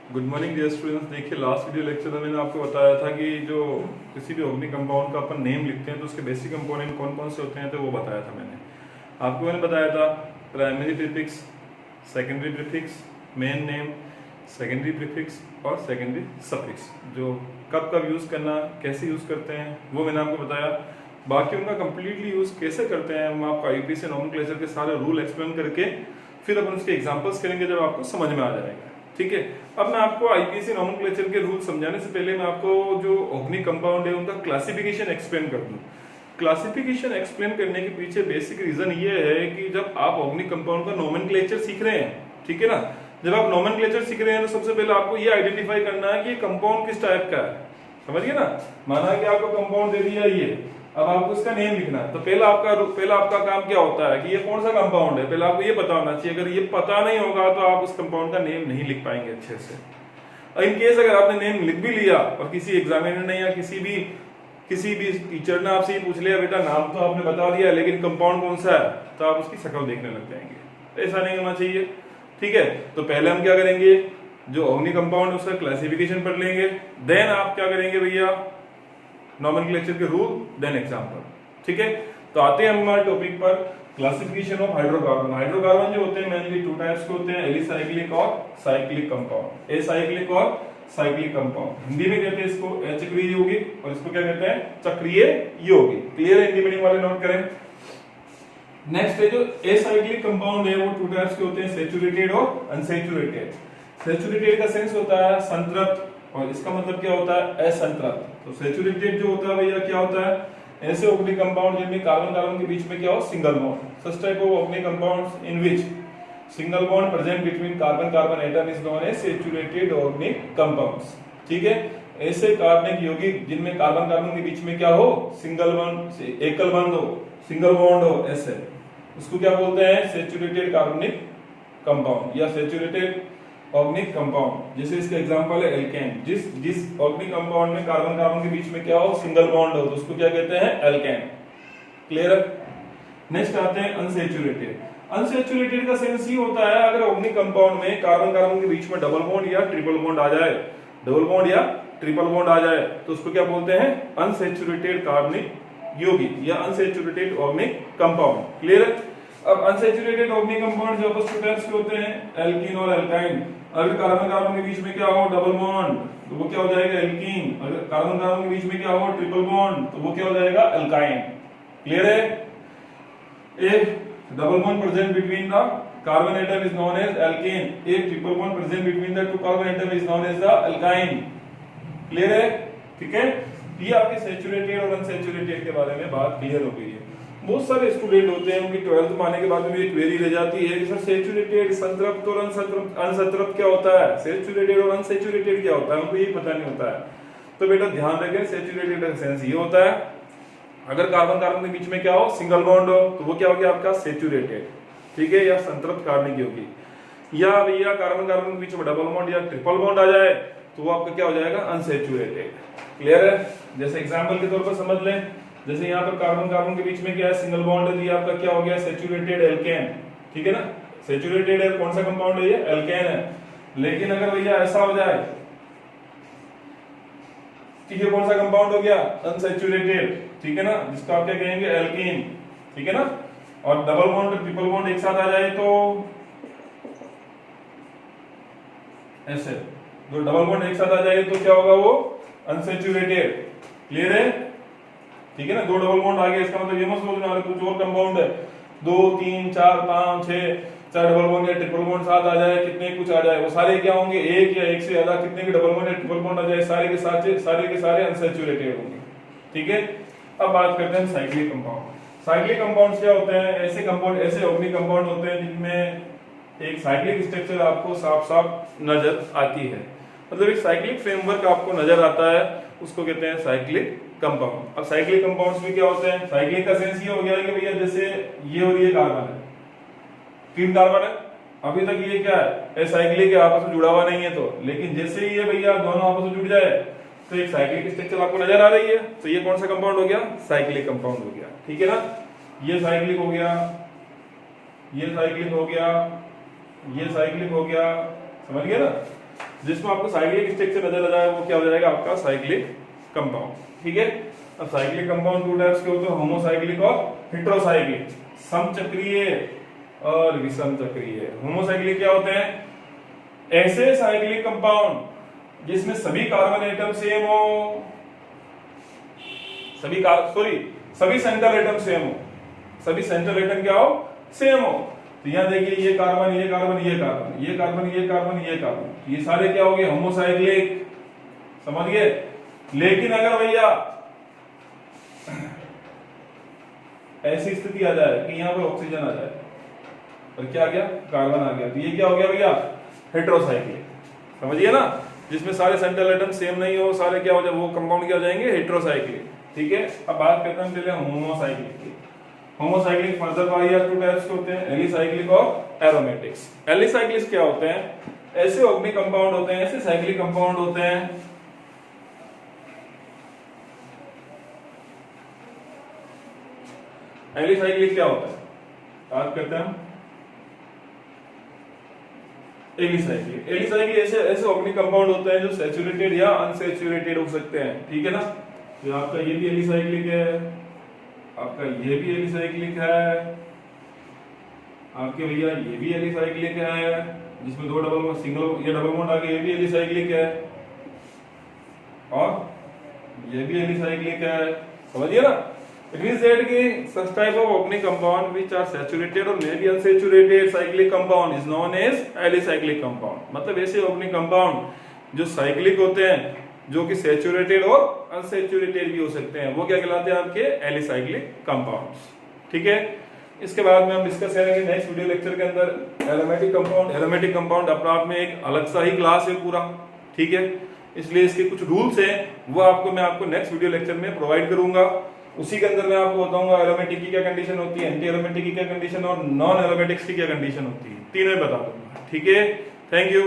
Good morning dear students. देखिए last video lecture में मैंने आपको बताया था कि जो किसी भी ऑर्गेनिक कंपाउंड का अपन नेम लिखते हैं तो उसके बेसिक कंपोनेंट कौन कौन से होते हैं, तो वो बताया था मैंने बताया था primary prefix, secondary prefix, main name, secondary prefix और सेकेंडरी सफिक्स, जो कब कब यूज़ करना, कैसे यूज़ करते हैं वो मैंने आपको बताया। बाकी उनका कम्प्लीटली यूज़ कैसे करते हैं हम आपको आईपीसी नोमेनक्लेचर के सारे रूल एक्सप्लेन करके फिर अपन उसके एग्जांपल्स करेंगे जब आपको समझ में आ जाएगा। ठीक है, अब मैं आपको आईपीसी नोमेनक्लेचर के रूल समझाने से पहले मैं आपको जो ऑर्गेनिक कंपाउंड है उनका क्लासिफिकेशन एक्सप्लेन कर दूं। क्लासिफिकेशन एक्सप्लेन करने के पीछे बेसिक रीजन ये है कि जब आप ऑर्गेनिक कंपाउंड का नोमेनक्लेचर सीख रहे हैं, ठीक है ना, जब आप नोमेनक्लेचर सीख रहे हैं तो सबसे पहले आपको ये आइडेंटिफाई करना है कि ये कंपाउंड किस टाइप का है। समझिए ना, माना कि आपको कंपाउंड दे दिया ये, अब आपको इसका नेम लिखना है तो पहला आपका काम क्या होता है कि ये कौन सा कंपाउंड है, पहले आपको ये पता होना चाहिए। अगर ये पता नहीं होगा तो आप उस कंपाउंड का नेम नहीं लिख पाएंगे अच्छे से। इन केस अगर आपने नेम लिख भी लिया और किसी एग्जामिनर ने या किसी भी टीचर ने आपसे पूछ लिया बेटा नाम तो आपने बता दिया लेकिन कंपाउंड कौन सा है, तो आप उसकी शक्ल देखने लग जाएंगे। ऐसा नहीं होना चाहिए। ठीक है, तो पहले हम क्या करेंगे, जो ऑर्गेनिक कंपाउंड है उसका क्लासिफिकेशन पढ़ लेंगे, देन आप क्या करेंगे भैया, नोमेनक्लेचर के रूल, देन एग्जांपल। ठीक है, तो आते हैं हमारे टॉपिक पर, क्लासिफिकेशन ऑफ हाइड्रोकार्बन। हाइड्रोकार्बन जो होते हैं मेनली टू टाइप्स के होते हैं, एलिसाइक्लिक और साइक्लिक कंपाउंड। एसाइक्लिक और साइक्लिक कंपाउंड, हिंदी में कहते हैं इसको अचक्रीय यौगिक और इसको क्या कहते हैं, चक्रीय यौगिक। क्लियर है, हिंदी मीनिंग वाले नोट करें। नेक्स्ट है जो एसाइक्लिक कंपाउंड है वो टू टाइप्स के होते हैं, सैचुरेटेड और अनसैचुरेटेड। सैचुरेटेड का सेंस होता है संतृप्त और इसका मतलब क्या होता है, असंतृप्त। तो सैचुरेटेड जो होता है भैया क्या होता है, ऐसे ऑर्गेनिक कंपाउंड जिनमें कार्बन कार्बन के बीच में क्या हो, single bond. Such type of organic compounds in which single bond present between carbon carbon atom is known as saturated organic compounds. ठीक है, ऐसे कार्बनिक यौगिक जिनमें कार्बन कार्बन के बीच में क्या हो, सिंगल बॉन्ड, एकल बंध हो, सिंगल बॉन्ड हो, ऐसे उसको क्या बोलते हैं, सैचुरेटेड कार्बनिक कंपाउंड या सैचुरेटेड ऑर्गेनिक कंपाउंड। जैसे इसका एग्जांपल है एल्केन। जिस ऑर्गेनिक कंपाउंड में कार्बन कार्बन के बीच में क्या हो, सिंगल बॉन्ड हो, तो उसको क्या कहते हैं, एल्केन। क्लियर। नेक्स्ट आते हैं अनसैचुरेटेड। अनसैचुरेटेड का सेंस ये होता है अगर ऑर्गेनिक कंपाउंड में कार्बन कार्बन के बीच में डबल बॉन्ड या ट्रिपल बॉन्ड आ जाए, डबल बॉन्ड या ट्रिपल बॉन्ड आ जाए तो उसको क्या बोलते हैं, अनसैचुरेटेड कार्बनिक यौगिक या अनसैचुरेटेड ऑर्गेनिक कंपाउंड। क्लियर। अब अनसैचुरेटेड ऑर्गेनिक कंपाउंड जो आपस टू टाइप्स के होते हैं, एल्कीन और एल्काइन। अगर कार्बन कार्बन के बीच में क्या हो, डबल बॉन्ड, तो वो क्या हो जाएगा, एल्कीन। अगर कार्बन कार्बन के बीच में क्या हो, ट्रिपल बॉन्ड, तो वो क्या हो जाएगा, एल्काइन। क्लियर है। एक double bond present between the carbon atom is known as alkene, एक triple bond present between the two carbon atom is known as the alkyne. Clear है। ठीक है, ये आपके सैचुरेटेड और अनसैचुरेटेड के बारे में बात क्लियर हो गई है। बहुत सारे स्टूडेंट होते हैं उनकी 12th में आने के बाद में एक क्वेरी रह जाती है कि सर सैचुरेटेड, संतृप्त और अनसंतृप्त क्या होता है, सैचुरेटेड और अनसैचुरेटेड क्या होता है, उनको ये पता नहीं होता है। तो बेटा ध्यान रखें, सैचुरेटेड का सेंस ये होता है अगर कार्बन कार्बन के बीच में क्या हो, सिंगल बॉन्ड हो, तो वो क्या हो गया आपका सैचुरेटेड। ठीक है, या संतृप्त कार्बनिक यौगिक। या भैया कार्बन कार्बन के बीच में डबल बॉन्ड या ट्रिपल बॉन्ड आ जाए तो वो आपका क्या हो जाएगा, अनसैचुरेटेड। क्लियर है। जैसे एग्जांपल के तौर पर समझ लें, जैसे यहाँ पर कार्बन कार्बन के बीच में क्या है, सिंगल बॉन्ड है, तो ये आपका क्या हो गया, सैचुरेटेड एल्केन। ठीक है ना, सैचुरेटेड है, कौन सा कंपाउंड है ये, एल्केन है। लेकिन अगर भैया ऐसा हो जाए, ठीक है, कौन सा कंपाउंड हो गया, अनसैचुरेटेड। ठीक है ना, जिसको आप क्या कहेंगे, एल्कीन। ठीक है ना, और डबल बॉन्ड ट्रिपल बॉन्ड एक साथ आ जाए तो ऐसे, दो डबल बॉन्ड एक साथ आ जाए तो क्या होगा, वो अनसैचुरेटेड। क्लियर है। ठीक है ना, दो डबल बॉन्ड आ गए, इसका मतलब ये मत सोचना कुछ और कंपाउंड है, 2 3 4 5 6 चार डबल बॉन्ड या ट्रिपल बॉन्ड साथ आ जाए, कितने कुछ आ जाए, वो सारे क्या होंगे, एक या एक से ज्यादा कितने भी डबल बॉन्ड या ट्रिपल बॉन्ड आ जाए, सारे के सारे अनसैचुरेटेड होंगे। ठीक है। अब बात करते हैं साइक्लिक कंपाउंड। साइक्लिक कंपाउंड्स क्या होते हैं, ऐसे कंपाउंड, ऐसे ऑर्गेनिक कंपाउंड होते हैं जिनमें एक साइक्लिक स्ट्रक्चर आपको साफ साफ नजर आती है, मतलब एक साइक्लिक फ्रेमवर्क आपको नजर आता है, उसको कहते हैं साइक्लिक कंपाउंड। अब साइक्लिक कंपाउंड्स में क्या होते हैं, साइक्लिक का सेंस ये हो गया कि भैया जैसे ये और ये कार्बन है, 3 कार्बन है, अभी तक ये क्या है, साइक्लिक है, आपस में जुड़ा हुआ नहीं है, तो लेकिन जैसे ही ये भैया दोनों आपस में जुड़ जाए तो एक साइक्लिक स्ट्रक्चर आपको नजर आ रही है, तो ये कौन सा कंपाउंड हो गया, साइक्लिक कंपाउंड हो गया। ठीक है ना, ये साइक्लिक हो गया, ये साइक्लिक हो गया, ये साइक्लिक हो गया, समझ गए ना। जिसमें आपको साइक्लिक स्ट्रक्चर नजर आ जाए वो क्या हो जाएगा आपका साइक्लिक कंपाउंड। ठीक है, अब साइक्लिक कंपाउंड टू टाइप्स के होते हैं, होमोसाइक्लिक और हेटेरोसाइक्लिक, समचक्रीय और विषम चक्रीय। होमोसाइक्लिक क्या होते हैं? ऐसे साइक्लिक कंपाउंड जिसमें सभी कार्बन एटम सेम हो, सभी सेंट्रल एटम सेम हो, सभी सेंट्रल एटम क्या हो? सेम हो। तो यहां देखिए ये कार्बन, ये कार्बन, ये कार्बन, ये कार्बन, ये कार्बन, ये कार्बन, ये सारे क्या हो गए? होमोसाइक्लिक। समझ गए? लेकिन अगर भैया ऐसी स्थिति आ जाए कि यहां पर ऑक्सीजन आ जाए और क्या आ गया? कार्बन आ गया, तो ये क्या हो गया भैया? हेटेरोसाइक्लिक। समझिए ना, जिसमें सारे सेंट्रल एटम सेम नहीं हो, सारे क्या हो जाए? वो कंपाउंड क्या हो जाएंगे? हेटेरोसाइक्लिक। ठीक है, अब बात करते हैं पहले होमोसाइक्लिक की। Homocyclic further warriors two types के होते हैं, एलिसाइक्लिक और एरोमेटिक्स। एलिसाइक्लिक क्या होते हैं? ऐसे ऑर्गेनिक कंपाउंड होते हैं, ऐसे साइक्लिक कंपाउंड होते हैं एलिसाइक्लिक क्या होता है? बात करते हैं हम एलिसाइक्लिक। एलिसाइक्लिक ऐसे ऑर्गेनिक कंपाउंड होते हैं जो सैचुरेटेड या अनसैचुरेटेड हो सकते हैं। ठीक है ना, तो आपका ये भी एलिसाइक्लिक है, आपका ये भी एलिसाइक्लिक है, आपके भैया ये भी एलिसाइक्लिक है, जिसमें दो डबल सिंगल ये डबल बॉन्ड आ गया, ये भी एलिसाइक्लिक है, और ये भी एलिसाइक्लिक है। समझिए ना, इट मींस दैट कि such type of organic compound which are saturated or maybe unsaturated cyclic compound is known as alicyclic compound। मतलब ऐसे ऑर्गेनिक कंपाउंड जो साइक्लिक होते हैं, जो कि सैचुरेटेड और अनसैचुरेटेड भी हो सकते हैं, वो क्या कहलाते हैं? आपके एलिसाइक्लिक कंपाउंड्स। ठीक है, इसके बाद में हम डिस्कस करेंगे नेक्स्ट वीडियो लेक्चर के अंदर एरोमेटिक कंपाउंड। एरोमेटिक कंपाउंड अपने आप में एक अलग सा ही क्लास है पूरा। ठीक है, इसलिए इसके कुछ रूल्स हैं, वो मैं आपको नेक्स्ट वीडियो लेक्चर में प्रोवाइड करूंगा। उसी के अंदर मैं आपको बताऊंगा एरोमेटिक की क्या कंडीशन होती है, एंटी एरोमेटिक की क्या कंडीशन और नॉन एरोमेटिक्स की क्या कंडीशन होती है, तीनों बता दूंगा। ठीक है, थैंक यू।